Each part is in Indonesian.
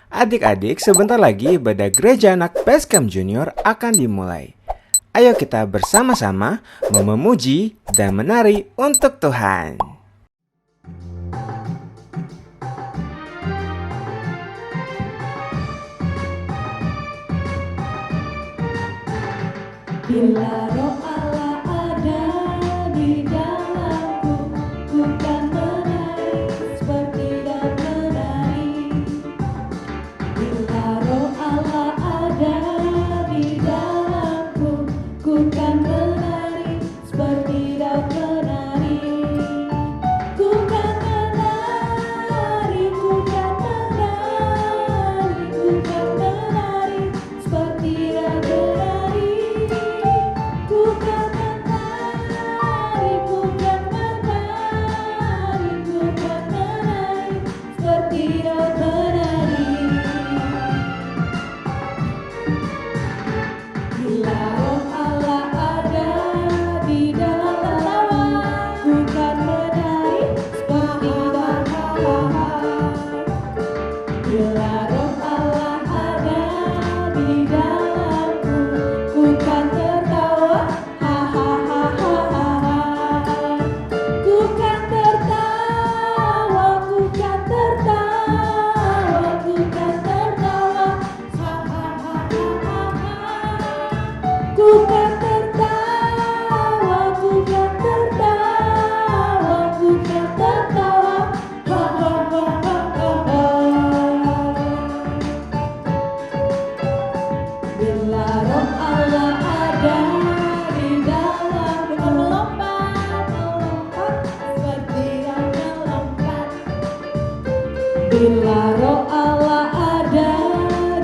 Adik-adik, sebentar lagi ibadah gereja anak Basecamp Junior akan dimulai. Ayo kita bersama-sama memuji dan menari untuk Tuhan. Bila roh Allah ada di dalamku, ku kan menari seperti dan menari. Bila roh Allah ada di dalamku, ku kan menari seperti dan menari. Ku kan menari, ku kan menari, ku kan menari seperti dan menari. Bila roh Allah ada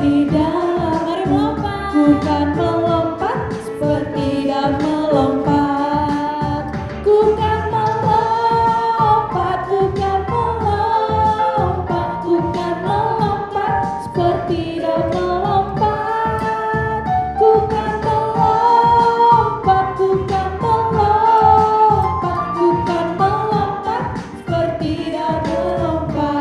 di dalam, mari melompat. Ku kan melompat seperti dan melompat. Ku kan melompat, ku kan melompat, ku kan melompat seperti dan melompat. Ku kan melompat, ku kan melompat, ku kan melompat seperti dan melompat.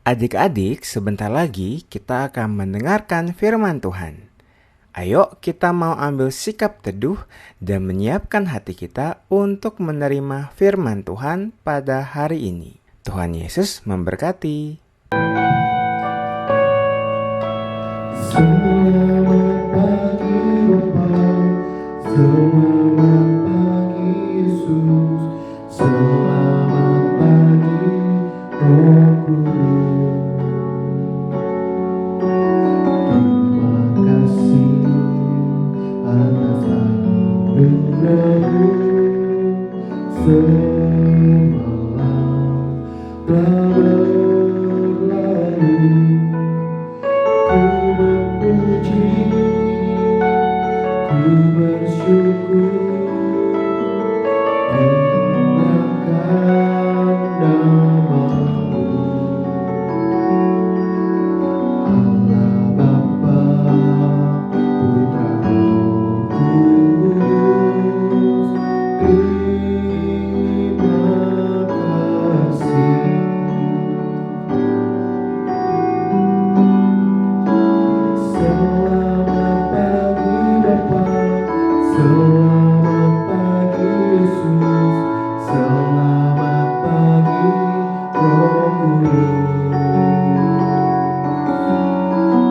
Adik-adik, sebentar lagi kita akan mendengarkan firman Tuhan. Ayo kita mau ambil sikap teduh dan menyiapkan hati kita untuk menerima firman Tuhan pada hari ini. Tuhan Yesus memberkati. Selamat pagi Bapa, selamat pagi Yesus, selamat pagi Roh Kudus. telah berlalu. Ku memuji, ku bersyukur, muliakan nama-Mu. Allah Bapa, Putra, Roh Kudus, terima kasih. Selamat pagi Bapa, selamat pagi Yesus, selamat pagi Roh Kudus.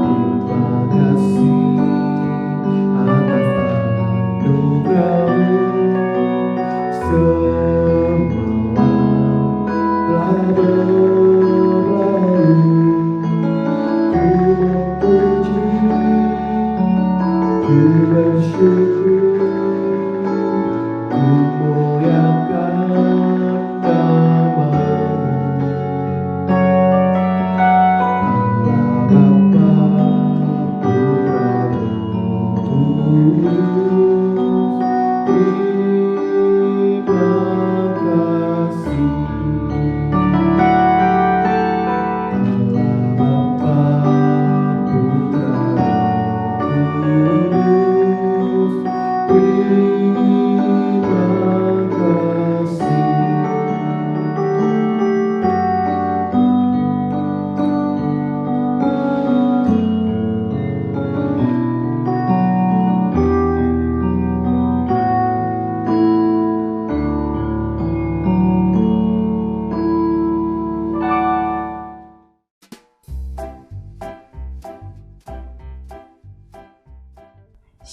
Terima kasih atas anugerah-Mu, semalam telah berlalu. Ku memuji, ku bersyukur, ku muliakan nama-Mu. Allah Bapa, Putra, Roh Kudus, terima kasih. Allah Bapa, Putra, Roh Kudus, terima kasih.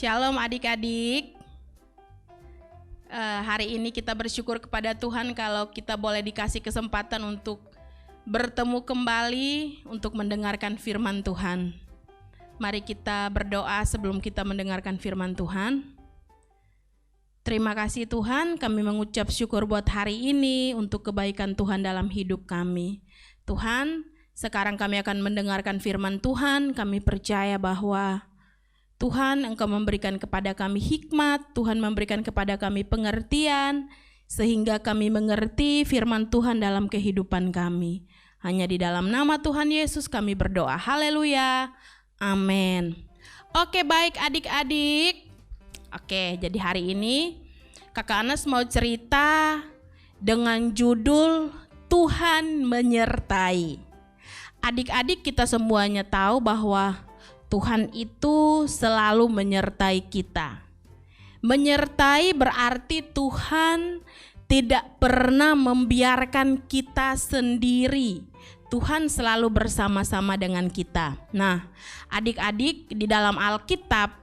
Shalom adik-adik. Hari ini kita bersyukur kepada Tuhan kalau kita boleh dikasih kesempatan untuk bertemu kembali untuk mendengarkan firman Tuhan. Mari kita berdoa sebelum kita mendengarkan firman Tuhan. Terima kasih Tuhan, kami mengucap syukur buat hari ini untuk kebaikan Tuhan dalam hidup kami. Tuhan, sekarang kami akan mendengarkan firman Tuhan. Kami percaya bahwa Tuhan, Engkau memberikan kepada kami hikmat, Tuhan memberikan kepada kami pengertian, sehingga kami mengerti firman Tuhan dalam kehidupan kami. Hanya di dalam nama Tuhan Yesus kami berdoa. Haleluya. Amin. Oke, baik adik-adik. Oke, jadi hari ini Kakak Anas mau cerita dengan judul Tuhan menyertai. Adik-adik, kita semuanya tahu bahwa Tuhan itu selalu menyertai kita. Menyertai berarti Tuhan tidak pernah membiarkan kita sendiri. Tuhan selalu bersama-sama dengan kita. Nah, adik-adik, di dalam Alkitab,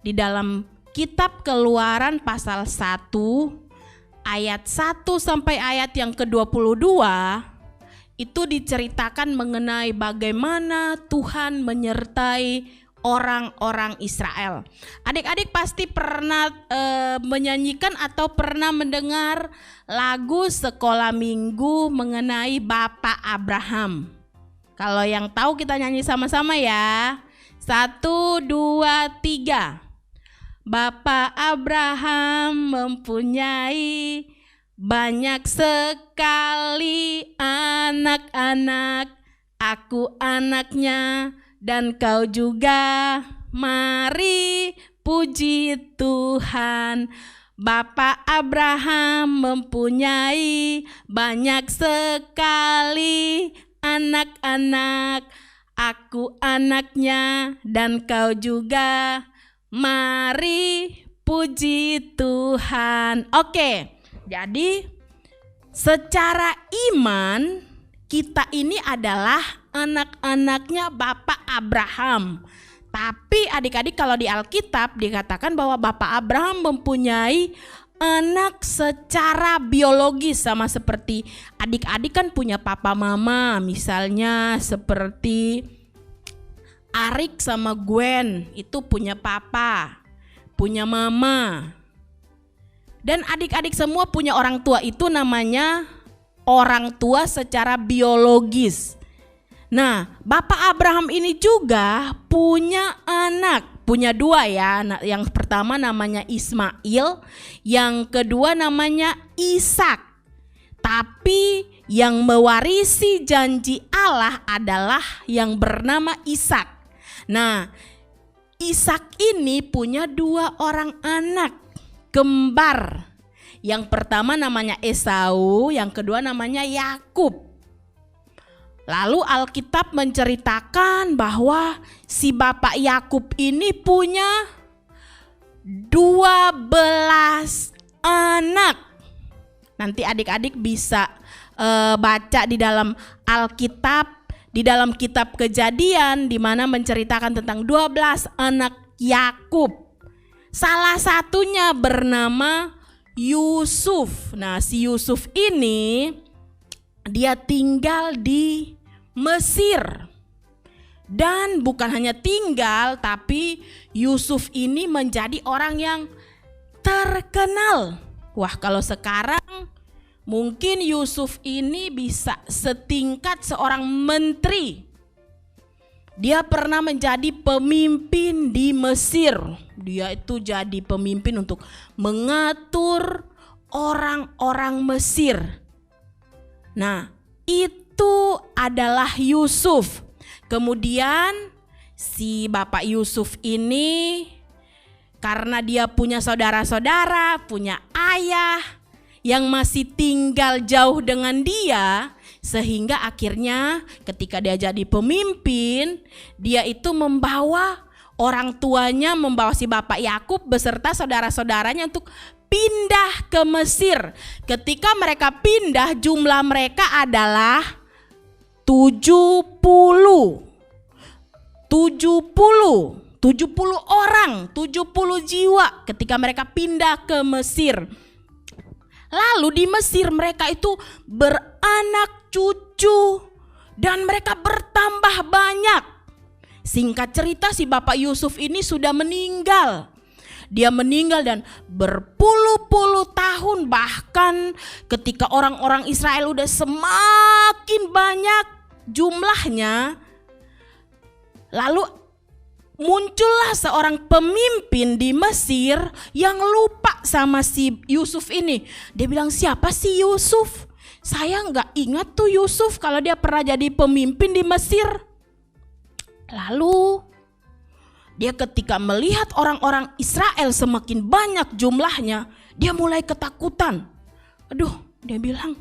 di dalam kitab Keluaran pasal 1 ayat 1 sampai ayat yang ke-22 itu diceritakan mengenai bagaimana Tuhan menyertai orang-orang Israel. Adik-adik pasti pernah menyanyikan atau pernah mendengar lagu sekolah minggu mengenai Bapak Abraham. Kalau yang tahu kita nyanyi sama-sama ya. 1, 2, 3. Bapak Abraham mempunyai banyak sekali anak-anak, aku anaknya dan kau juga. Mari puji Tuhan. Bapak Abraham mempunyai banyak sekali anak-anak, aku anaknya dan kau juga. Mari puji Tuhan. Oke. Jadi secara iman kita ini adalah anak-anaknya Bapak Abraham. Tapi adik-adik kalau di Alkitab dikatakan bahwa Bapak Abraham mempunyai anak secara biologis, sama seperti adik-adik kan punya papa mama. Misalnya seperti Arik sama Gwen itu punya papa, punya mama. Dan adik-adik semua punya orang tua, itu namanya orang tua secara biologis. Nah, Bapak Abraham ini juga punya anak, punya dua ya. Yang pertama namanya Ismail, yang kedua namanya Ishak. Tapi yang mewarisi janji Allah adalah yang bernama Ishak. Nah, Ishak ini punya dua orang anak kembar. Yang pertama namanya Esau, yang kedua namanya Yakub. Lalu Alkitab menceritakan bahwa si Bapak Yakub ini punya 12 anak. Nanti adik-adik bisa baca di dalam Alkitab, di dalam kitab Kejadian, di mana menceritakan tentang 12 anak Yakub. Salah satunya bernama Yusuf. Nah, si Yusuf ini dia tinggal di Mesir. Dan bukan hanya tinggal, tapi Yusuf ini menjadi orang yang terkenal. Wah, kalau sekarang mungkin Yusuf ini bisa setingkat seorang menteri. Dia pernah menjadi pemimpin di Mesir. Dia itu jadi pemimpin untuk mengatur orang-orang Mesir. Nah, itu adalah Yusuf. Kemudian si Bapak Yusuf ini karena dia punya saudara-saudara, punya ayah yang masih tinggal jauh dengan dia, sehingga akhirnya ketika dia jadi pemimpin, dia itu membawa orang tuanya, membawa si Bapak Yakub beserta saudara-saudaranya untuk pindah ke Mesir. Ketika mereka pindah, jumlah mereka adalah 70 orang, 70 jiwa ketika mereka pindah ke Mesir. Lalu di Mesir mereka itu beranak cucu dan mereka bertambah banyak. Singkat cerita, si Bapak Yusuf ini sudah meninggal. Dia meninggal dan berpuluh-puluh tahun, bahkan ketika orang-orang Israel udah semakin banyak jumlahnya, lalu muncullah seorang pemimpin di Mesir yang lupa sama si Yusuf ini. Dia bilang, siapa sih Yusuf? Saya nggak ingat tuh Yusuf kalau dia pernah jadi pemimpin di Mesir. Lalu dia ketika melihat orang-orang Israel semakin banyak jumlahnya, dia mulai ketakutan. Dia bilang,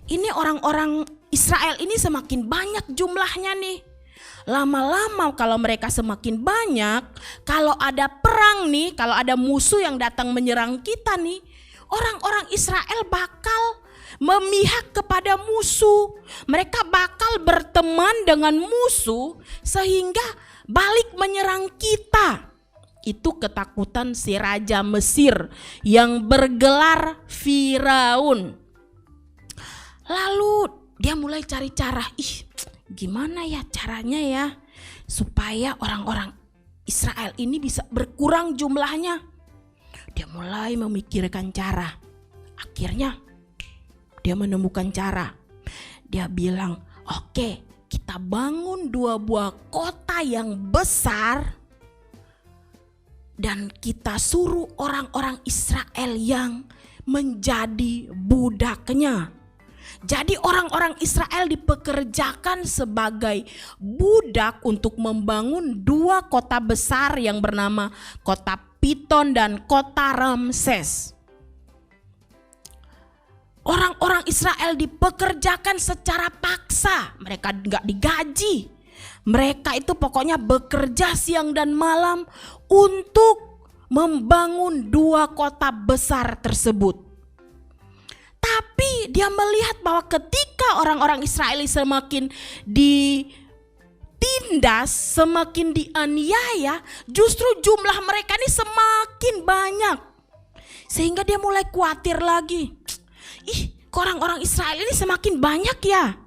ini orang-orang Israel ini semakin banyak jumlahnya nih. Lama-lama kalau mereka semakin banyak, kalau ada perang nih, kalau ada musuh yang datang menyerang kita nih, orang-orang Israel bakal memihak kepada musuh. Mereka bakal berteman dengan musuh sehingga balik menyerang kita. Itu ketakutan si raja Mesir yang bergelar Firaun. Lalu dia mulai cari cara, gimana ya caranya ya supaya orang-orang Israel ini bisa berkurang jumlahnya. Dia mulai memikirkan cara. Akhirnya dia menemukan cara. Dia bilang, oke, kita bangun 2 buah kota yang besar dan kita suruh orang-orang Israel yang menjadi budaknya. Jadi orang-orang Israel dipekerjakan sebagai budak untuk membangun 2 kota besar yang bernama kota Piton dan kota Ramses. Orang-orang Israel dipekerjakan secara paksa, mereka nggak digaji. Mereka itu pokoknya bekerja siang dan malam untuk membangun 2 kota besar tersebut. Tapi dia melihat bahwa ketika orang-orang Israel semakin ditindas, semakin dianiaya, justru jumlah mereka ini semakin banyak. Sehingga dia mulai khawatir lagi. Orang-orang Israel ini semakin banyak ya.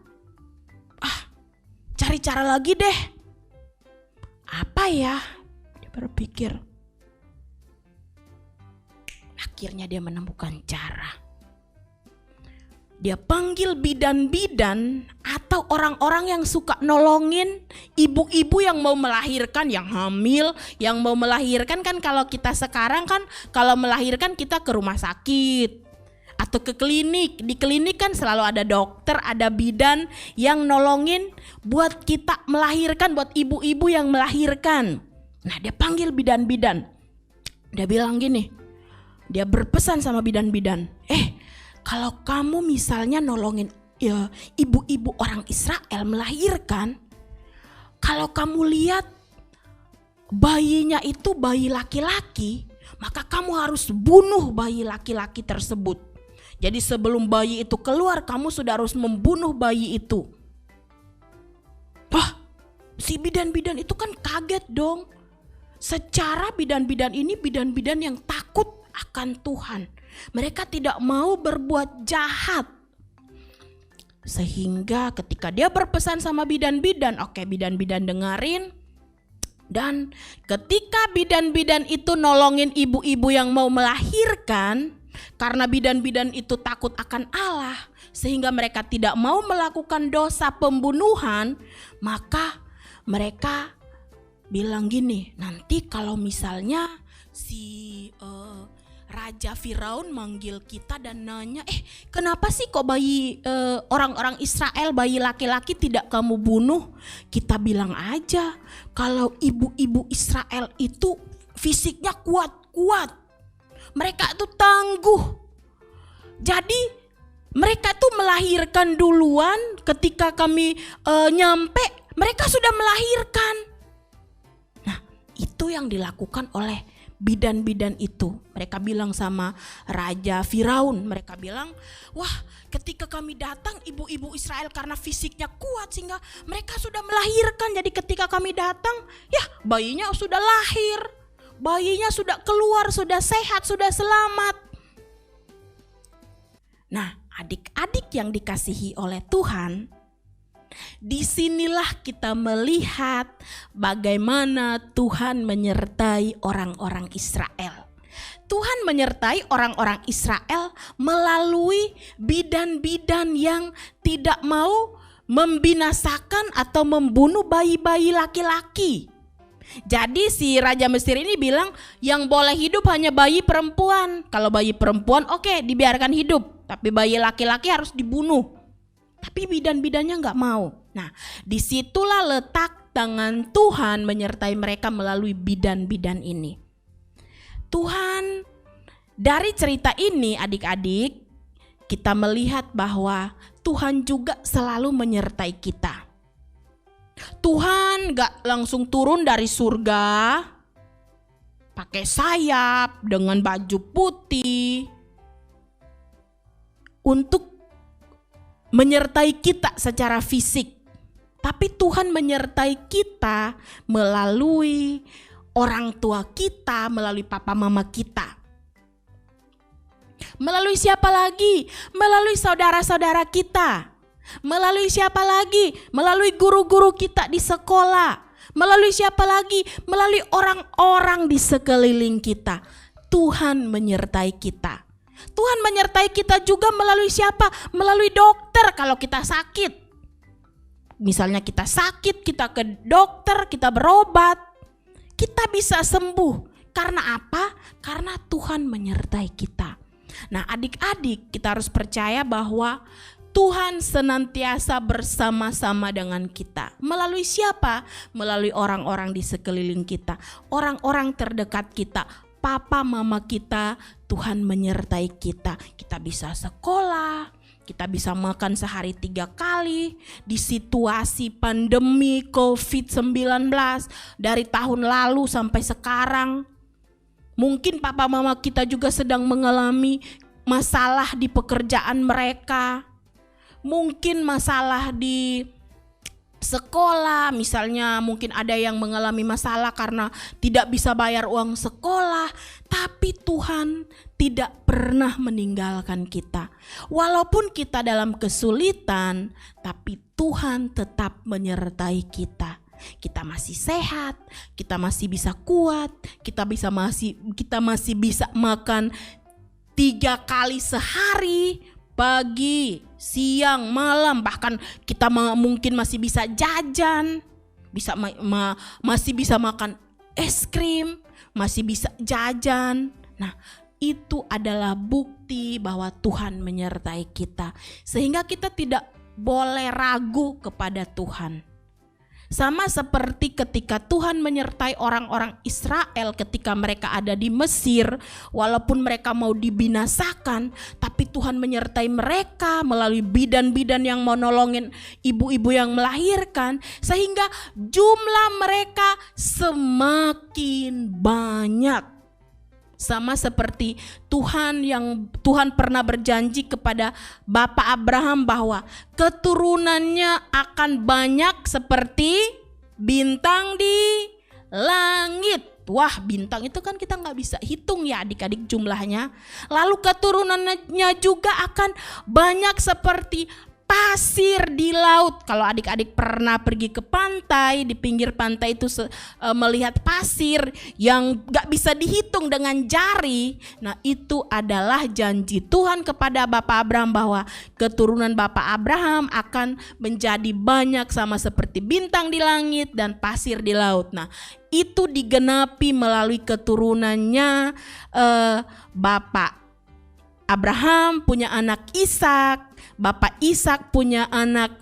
Cari cara lagi deh. Apa ya? Dia berpikir. Akhirnya dia menemukan cara. Dia panggil bidan-bidan atau orang-orang yang suka nolongin ibu-ibu yang mau melahirkan, yang hamil, yang mau melahirkan. Kan kalau kita sekarang kan kalau melahirkan kita ke rumah sakit atau ke klinik. Di klinik kan selalu ada dokter, ada bidan yang nolongin buat kita melahirkan, buat ibu-ibu yang melahirkan. Nah, dia panggil bidan-bidan. Dia bilang gini, dia berpesan sama bidan-bidan, kalau kamu misalnya nolongin ibu-ibu orang Israel melahirkan, kalau kamu lihat bayinya itu bayi laki-laki, maka kamu harus bunuh bayi laki-laki tersebut. Jadi sebelum bayi itu keluar, kamu sudah harus membunuh bayi itu. Wah, si bidan-bidan itu kan kaget dong. Secara bidan-bidan ini bidan-bidan yang takut akan Tuhan. Mereka tidak mau berbuat jahat. Sehingga ketika dia berpesan sama bidan-bidan, oke, bidan-bidan dengerin. Dan ketika bidan-bidan itu nolongin ibu-ibu yang mau melahirkan, karena bidan-bidan itu takut akan Allah, sehingga mereka tidak mau melakukan dosa pembunuhan, maka mereka bilang gini, nanti kalau misalnya si Raja Firaun manggil kita dan nanya, kenapa sih kok bayi orang-orang Israel, bayi laki-laki tidak kamu bunuh? Kita bilang aja kalau ibu-ibu Israel itu fisiknya kuat-kuat, mereka itu tangguh. Jadi mereka tuh melahirkan duluan, ketika kami nyampe mereka sudah melahirkan. Nah, itu yang dilakukan oleh bidan-bidan itu. Mereka bilang sama Raja Firaun, mereka bilang, wah, ketika kami datang ibu-ibu Israel karena fisiknya kuat sehingga mereka sudah melahirkan. Jadi ketika kami datang, ya bayinya sudah lahir, bayinya sudah keluar, sudah sehat, sudah selamat. Nah, adik-adik yang dikasihi oleh Tuhan, disinilah kita melihat bagaimana Tuhan menyertai orang-orang Israel. Tuhan menyertai orang-orang Israel melalui bidan-bidan yang tidak mau membinasakan atau membunuh bayi-bayi laki-laki. Jadi si Raja Mesir ini bilang yang boleh hidup hanya bayi perempuan. Kalau bayi perempuan oke, dibiarkan hidup, tapi bayi laki-laki harus dibunuh. Tapi bidan-bidannya gak mau. Nah, disitulah letak tangan Tuhan menyertai mereka melalui bidan-bidan ini. Tuhan, dari cerita ini adik-adik, kita melihat bahwa Tuhan juga selalu menyertai kita. Tuhan gak langsung turun dari surga pakai sayap dengan baju putih untuk menyertai kita secara fisik, tapi Tuhan menyertai kita melalui orang tua kita, melalui papa mama kita. Melalui siapa lagi? Melalui saudara-saudara kita. Melalui siapa lagi? Melalui guru-guru kita di sekolah. Melalui siapa lagi? Melalui orang-orang di sekeliling kita. Tuhan menyertai kita. Tuhan menyertai kita juga melalui siapa? Melalui dokter kalau kita sakit. Misalnya kita sakit, kita ke dokter, kita berobat, kita bisa sembuh. Karena apa? Karena Tuhan menyertai kita. Nah, adik-adik, kita harus percaya bahwa Tuhan senantiasa bersama-sama dengan kita. Melalui siapa? Melalui orang-orang di sekeliling kita, orang-orang terdekat kita, papa mama kita. Tuhan menyertai kita. Kita bisa sekolah, kita bisa makan sehari 3 kali. Di situasi pandemi COVID-19 dari tahun lalu sampai sekarang, mungkin papa mama kita juga sedang mengalami masalah di pekerjaan mereka, mungkin masalah di sekolah, misalnya mungkin ada yang mengalami masalah karena tidak bisa bayar uang sekolah, tapi Tuhan tidak pernah meninggalkan kita. Walaupun kita dalam kesulitan, tapi Tuhan tetap menyertai kita. Kita masih sehat, kita masih bisa kuat, kita masih bisa makan 3 kali sehari, pagi, siang, malam, bahkan kita mungkin masih bisa jajan, masih bisa makan es krim, masih bisa jajan. Nah, itu adalah bukti bahwa Tuhan menyertai kita, sehingga kita tidak boleh ragu kepada Tuhan. Sama seperti ketika Tuhan menyertai orang-orang Israel ketika mereka ada di Mesir, walaupun mereka mau dibinasakan, tapi Tuhan menyertai mereka melalui bidan-bidan yang mau nolongin ibu-ibu yang melahirkan, sehingga jumlah mereka semakin banyak. Sama seperti Tuhan pernah berjanji kepada Bapak Abraham bahwa keturunannya akan banyak seperti bintang di langit. Wah, bintang itu kan kita nggak bisa hitung ya adik-adik jumlahnya. Lalu keturunannya juga akan banyak seperti pasir di laut. Kalau adik-adik pernah pergi ke pantai, di pinggir pantai itu melihat pasir yang gak bisa dihitung dengan jari. Nah, itu adalah janji Tuhan kepada Bapak Abraham bahwa keturunan Bapak Abraham akan menjadi banyak sama seperti bintang di langit dan pasir di laut. Nah, itu digenapi melalui keturunannya Bapak Abraham punya anak Ishak. Bapak Ishak punya anak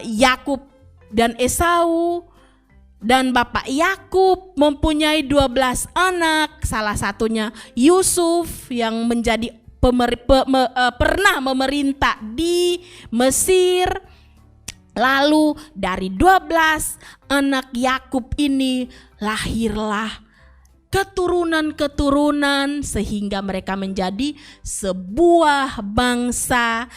Yakub dan Esau, dan Bapak Yakub mempunyai 12 anak, salah satunya Yusuf yang menjadi pernah memerintah di Mesir. Lalu dari 12 anak Yakub ini lahirlah keturunan-keturunan sehingga mereka menjadi sebuah bangsa,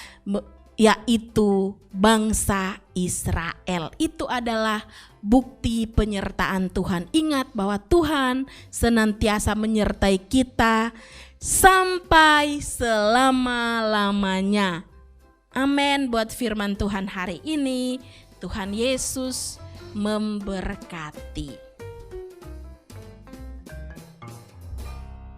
yaitu bangsa Israel. Itu adalah bukti penyertaan Tuhan. Ingat bahwa Tuhan senantiasa menyertai kita sampai selama-lamanya. Amin buat firman Tuhan hari ini. Tuhan Yesus memberkati.